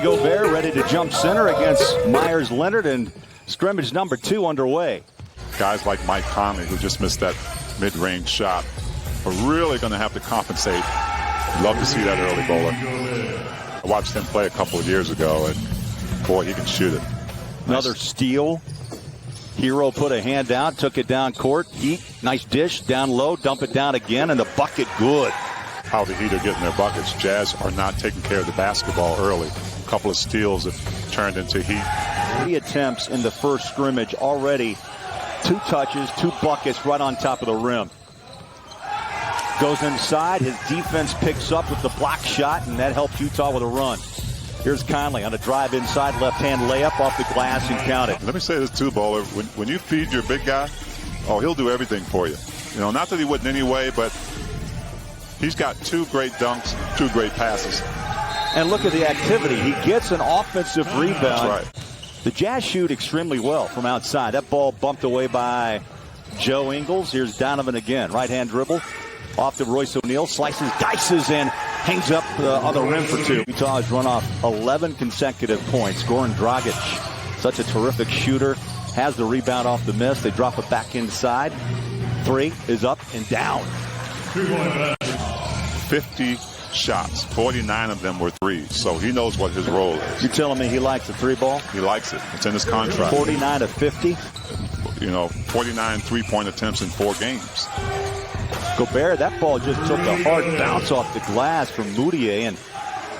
Gobert ready to jump center against Myers-Leonard, and scrimmage number 2 underway. Guys like Mike Conley, who just missed that mid-range shot, are really going to have to compensate. Love to see that early bowler. I watched him play a couple of years ago, and boy, he can shoot it. Another steal. Hero put a hand out, took it down court. Heat, nice dish, down low, dump it down again, and the bucket good. How the Heat are getting their buckets. Jazz are not taking care of the basketball early. A couple of steals have turned into Heat. 3 attempts in the first scrimmage already. 2 touches, 2 buckets right on top of the rim. Goes inside, his defense picks up with the block shot, and that helps Utah with a run. Here's Conley on a drive inside, left-hand layup off the glass and count it. Let me say this too, Bowler. When you feed your big guy, oh, he'll do everything for you. You know, not that he wouldn't anyway, but he's got 2 great dunks, 2 great passes. And look at the activity. He gets an offensive rebound. That's right. The Jazz shoot extremely well from outside. That ball bumped away by Joe Ingles. Here's Donovan again. Right-hand dribble. Off to Royce O'Neal. Slices, dices, and hangs up on the rim for 2. Utah has run off 11 consecutive points. Goran Dragic, such a terrific shooter, has the rebound off the miss. They drop it back inside. 3 is up and down. 50 shots, 49 of them were threes, so he knows what his role is. You're telling me he likes the 3-ball? He likes it. It's in his contract. 49 of 50? You know, 49 3-point attempts in 4 games. Gobert, that ball just took a hard bounce off the glass from Moutier, and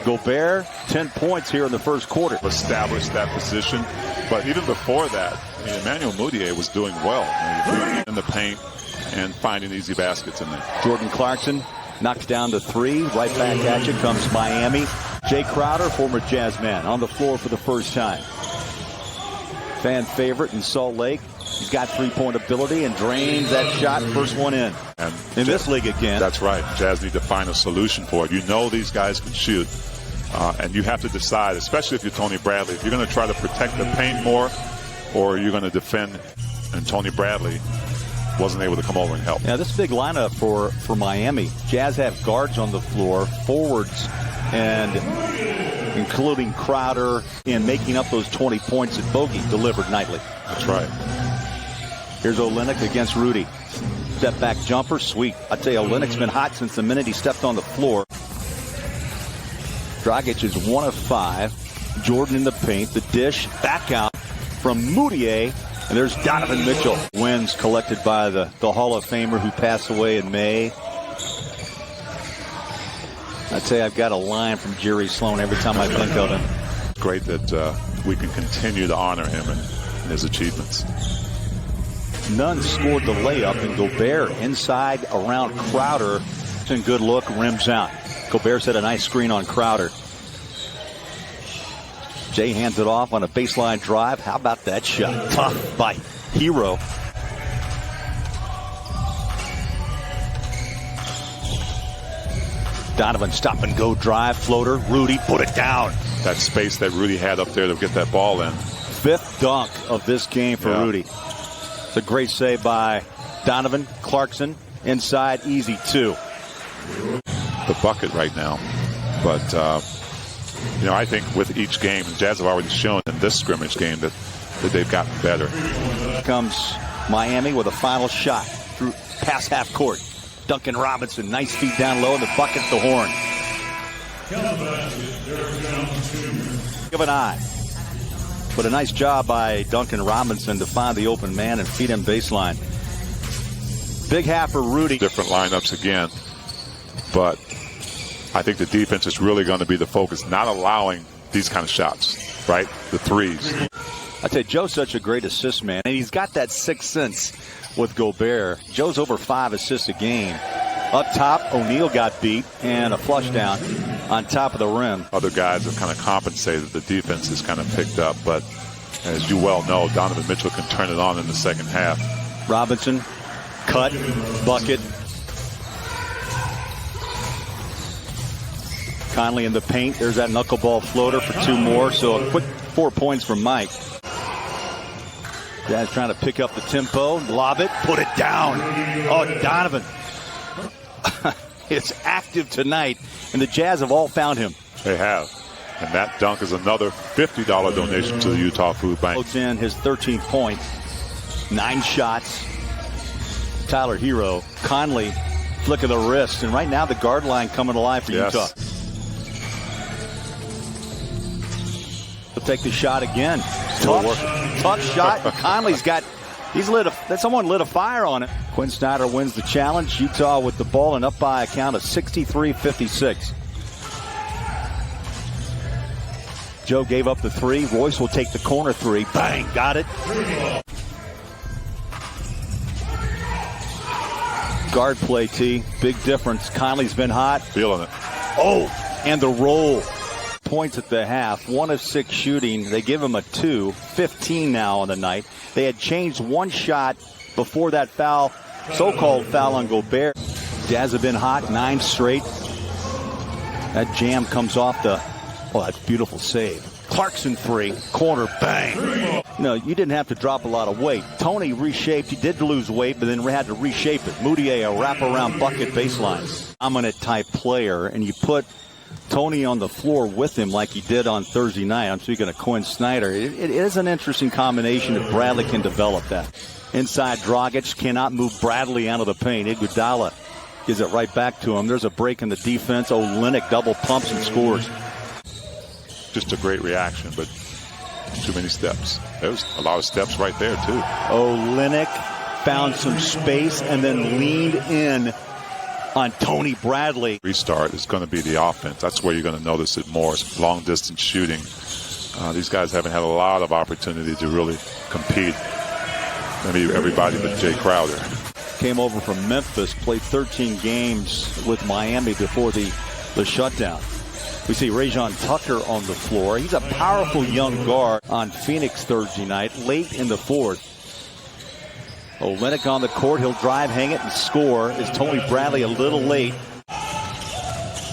Gobert, 10 points here in the first quarter. Established that position, but even before that, Emmanuel Moutier was doing well in the paint and finding easy baskets in there. Jordan Clarkson knocks down to 3. Right back at you comes Miami. Jay Crowder, former Jazz man, on the floor for the first time. Fan favorite in Salt Lake. He's got 3-point ability and drains that shot. First one in. And in this league again. That's right. Jazz need to find a solution for it. You know these guys can shoot. And you have to decide, especially if you're Tony Bradley, if you're going to try to protect the paint more or you're going to defend. And Tony Bradley wasn't able to come over and help. Yeah, this big lineup for Miami. Jazz have guards on the floor, forwards, and including Crowder in making up those 20 points that Bogey delivered nightly. That's right. Here's Olynyk against Rudy. Step back jumper, sweet. I tell you, Olynyk's been hot since the minute he stepped on the floor. Dragic is 1 of 5. Jordan in the paint, the dish, back out from Moutier. And there's Donovan Mitchell. Wins collected by the Hall of Famer who passed away in May. I'd say I've got a line from Jerry Sloan every time I think of him. Great that we can continue to honor him and his achievements. Nunn scored the layup, and Gobert inside around Crowder. And good look, rims out. Gobert set a nice screen on Crowder. Jay hands it off on a baseline drive. How about that shot? Tough by Hero. Donovan stop and go drive floater. Rudy put it down. That space that Rudy had up there to get that ball in. 5th dunk of this game for Rudy. It's a great save by Donovan. Clarkson inside, easy 2. The bucket right now. But, you know, I think with each game, the Jazz have already shown in this scrimmage game that they've gotten better. Comes Miami with a final shot through past half court. Duncan Robinson, nice feet down low, and the bucket at the horn. Give an eye. But a nice job by Duncan Robinson to find the open man and feed him baseline. Big half for Rudy. Different lineups again. But I think the defense is really going to be the focus, not allowing these kind of shots, right? The threes. I tell you, Joe's such a great assist man, and he's got that sixth sense with Gobert. Joe's over 5 assists a game. Up top, O'Neal got beat, and a flush down on top of the rim. Other guys have kind of compensated. The defense has kind of picked up, but as you well know, Donovan Mitchell can turn it on in the second half. Robinson, cut, bucket. Conley in the paint. There's that knuckleball floater for 2 more. So a quick 4 points from Mike. Jazz trying to pick up the tempo, lob it, put it down. Oh, Donovan. It's active tonight, and the Jazz have all found him. They have. And that dunk is another $50 donation to the Utah Food Bank. Puts in his 13th point. 9 shots. Tyler Hero. Conley, flick of the wrist. And right now the guard line coming alive for Utah. He'll take the shot again. Tough shot. Conley's got, someone lit a fire on it. Quinn Snyder wins the challenge. Utah with the ball and up by a count of 63-56. Joe gave up the 3. Royce will take the corner 3. Bang, got it. Guard play, T. Big difference. Conley's been hot. Feeling it. Oh, and the roll. Points at the half. 1 of 6 shooting. They give him a 2. 15 now on the night. They had changed 1 shot before that foul, so-called foul on Gobert. Jazz have been hot 9 straight. That jam comes off the, that's beautiful save. Clarkson 3, corner, bang. No, you didn't have to drop a lot of weight. Tony reshaped. He did lose weight, but then had to reshape it. Moutier, a wraparound bucket baseline. Dominant type player, and you put Tony on the floor with him like he did on Thursday night. I'm speaking of Quinn Snyder. It is an interesting combination if Bradley can develop that. Inside, Dragic cannot move Bradley out of the paint. Iguodala gives it right back to him. There's a break in the defense. Olynyk double pumps and scores. Just a great reaction, but too many steps. There's a lot of steps right there, too. Olynyk found some space and then leaned in on Tony Bradley. Restart is going to be the offense. That's where you're going to notice it more. It's long-distance shooting. These guys haven't had a lot of opportunity to really compete. Maybe everybody but Jay Crowder. Came over from Memphis, played 13 games with Miami before the shutdown. We see Rajon Tucker on the floor. He's a powerful young guard on Phoenix Thursday night, late in the fourth. Olynyk on the court. He'll drive, hang it, and score. Is Tony Bradley a little late?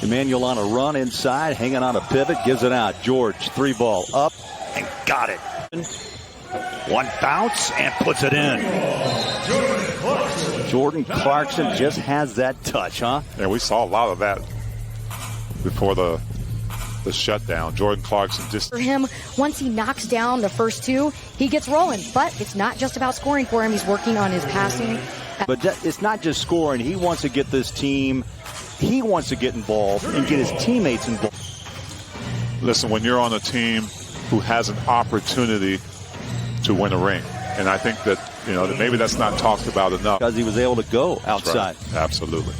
Emmanuel on a run inside, hanging on a pivot, gives it out. George, 3-ball, up, and got it. 1 bounce, and puts it in. Jordan Clarkson just has that touch, huh? Yeah, we saw a lot of that before the shutdown. Jordan Clarkson just... For him, once he knocks down the first 2, he gets rolling. But it's not just about scoring for him. He's working on his passing. But it's not just scoring. He wants to get this team, he wants to get involved and get his teammates involved. Listen, when you're on a team who has an opportunity to win a ring, and I think that, that maybe that's not talked about enough. Because he was able to go outside. Right. Absolutely.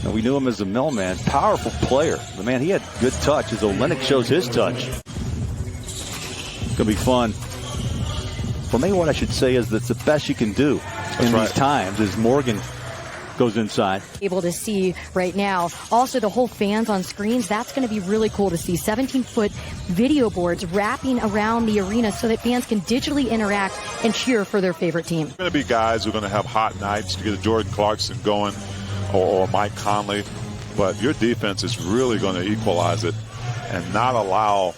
And we knew him as a millman. Powerful player. But man, he had good touch as Olynyk shows his touch. It's going to be fun. For me, what I should say is that's the best you can do in these times as Morgan goes inside. Able to see right now. Also, the whole fans on screens, that's going to be really cool to see. 17-foot video boards wrapping around the arena so that fans can digitally interact and cheer for their favorite team. There's going to be guys who are going to have hot nights to get a Jordan Clarkson going, or Mike Conley, but your defense is really going to equalize it and not allow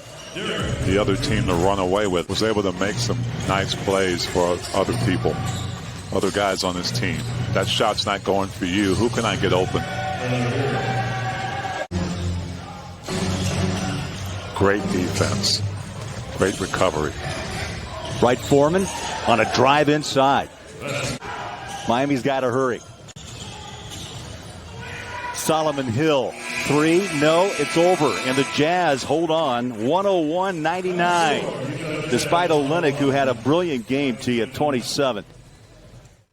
the other team to run away with. Was able to make some nice plays for other people, other guys on this team. That shot's not going for you. Who can I get open? Great defense. Great recovery. Wright Foreman on a drive inside. Miami's got to hurry. Solomon Hill, 3, no, it's over. And the Jazz hold on, 101-99. Despite Olynyk, who had a brilliant game, T, at 27.